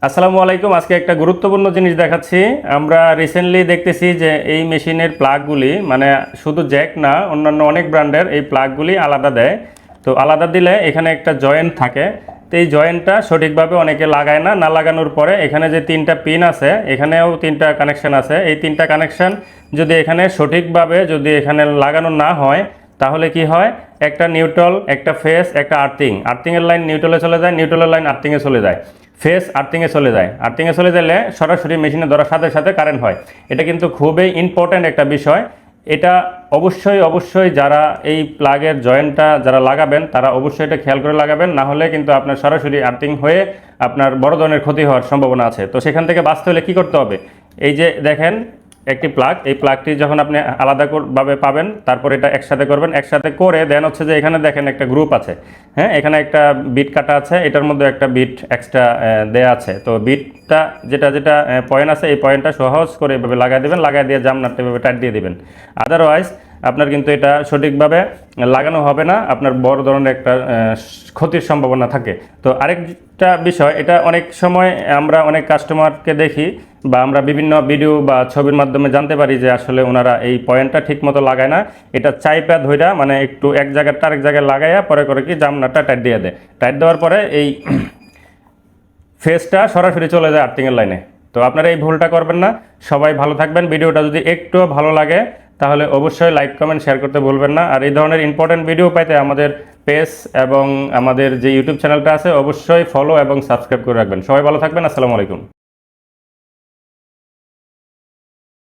আসসালামু আলাইকুম। আজকে একটা গুরুত্বপূর্ণ জিনিস দেখাচ্ছি। আমরা রিসেন্টলি দেখতেছি যে এই মেশিনের প্লাগগুলি মানে শুধু জ্যাক না, অন্যান্য অনেক ব্র্যান্ডের এই প্লাগগুলি আলাদা দেয়। তো আলাদা দিলে এখানে একটা জয়েন্ট থাকে, তো এই জয়েন্টটা সঠিকভাবে অনেকে লাগায় না। না লাগানোর পরে এখানে যে তিনটা পিন আছে, এখানেও তিনটা কানেকশন আছে। এই তিনটা কানেকশন যদি এখানে সঠিকভাবে যদি এখানে লাগানো না হয়, তাহলে কি হয়, একটা নিউট্রাল, একটা ফেস, একটা আর্থিংয়ের লাইন নিউট্রালে চলে যায়, নিউট্রালের লাইন আর্থিংয়ে চলে যায়, ফেস আর্থিংয়ে চলে যায়। আর্থিংয়ে চলে গেলে সরাসরি মেশিনে ধরার সাথে সাথে কারেন্ট হয়। এটা কিন্তু খুবই ইম্পর্ট্যান্ট একটা বিষয়। এটা অবশ্যই যারা এই প্লাগের জয়েন্টটা যারা লাগাবেন তারা অবশ্যই এটা খেয়াল করে লাগাবেন, না হলে কিন্তু আপনার সরাসরি আর্থিং হয়ে আপনার বড় ধরনের ক্ষতি হওয়ার সম্ভাবনা আছে। তো সেখান থেকে বাঁচতে হলে কী করতে হবে, এই যে দেখেন একটি প্লাগ, এই প্লাগটি যখন আপনি আলাদাভাবে পাবেন, তারপর এটা একসাথে করবেন। একসাথে করে দেন হচ্ছে যে এখানে দেখেন একটা গ্রুপ আছে, হ্যাঁ, এখানে একটা বিট কাটা আছে, এটার মধ্যে একটা বিট এক্সট্রা দেয়া আছে। তো বিটটা যেটা যেটা পয়েন্ট আছে, এই পয়েন্টটা সহজ করে এভাবে লাগাই দেবেন, লাগাই দিয়ে জামনাটটা এভাবে টাইট দিয়ে দিবেন। আদারওয়াইজ আপনার কিন্তু এটা সঠিকভাবে লাগানো হবে না, আপনার বড় ধরনের একটা ক্ষতির সম্ভাবনা থাকে। তো আরেকটা বিষয়, এটা অনেক সময় আমরা অনেক কাস্টমারকে দেখি বা আমরা বিভিন্ন ভিডিও বা ছবির মাধ্যমে জানতে পারি যে আসলে ওনারা এই পয়েন্টটা ঠিক মতো লাগায় না। এটা চাইপা ধইরা মানে একটু এক জায়গাটা আরেক জায়গায় লাগাইয়া পরে করে কি জামনাটা টাইট দিয়ে দেয়। টাইট দেওয়ার পরে এই ফেসটা সরাসরি চলে যায় আর্থিংয়ের লাইনে। তো আপনারা এই ভুলটা করবেন না। সবাই ভালো থাকবেন। ভিডিওটা যদি একটুও ভালো লাগে তাহলে অবশ্যই লাইক কমেন্ট শেয়ার করতে ভুলবেন না। আর এই ধরনের ইম্পর্টেন্ট ভিডিও পাইতে আমাদের পেজ এবং আমাদের যে ইউটিউব চ্যানেলটা আছে অবশ্যই ফলো এবং সাবস্ক্রাইব করে রাখবেন। সবাই ভালো থাকবেন। আসসালামু আলাইকুম।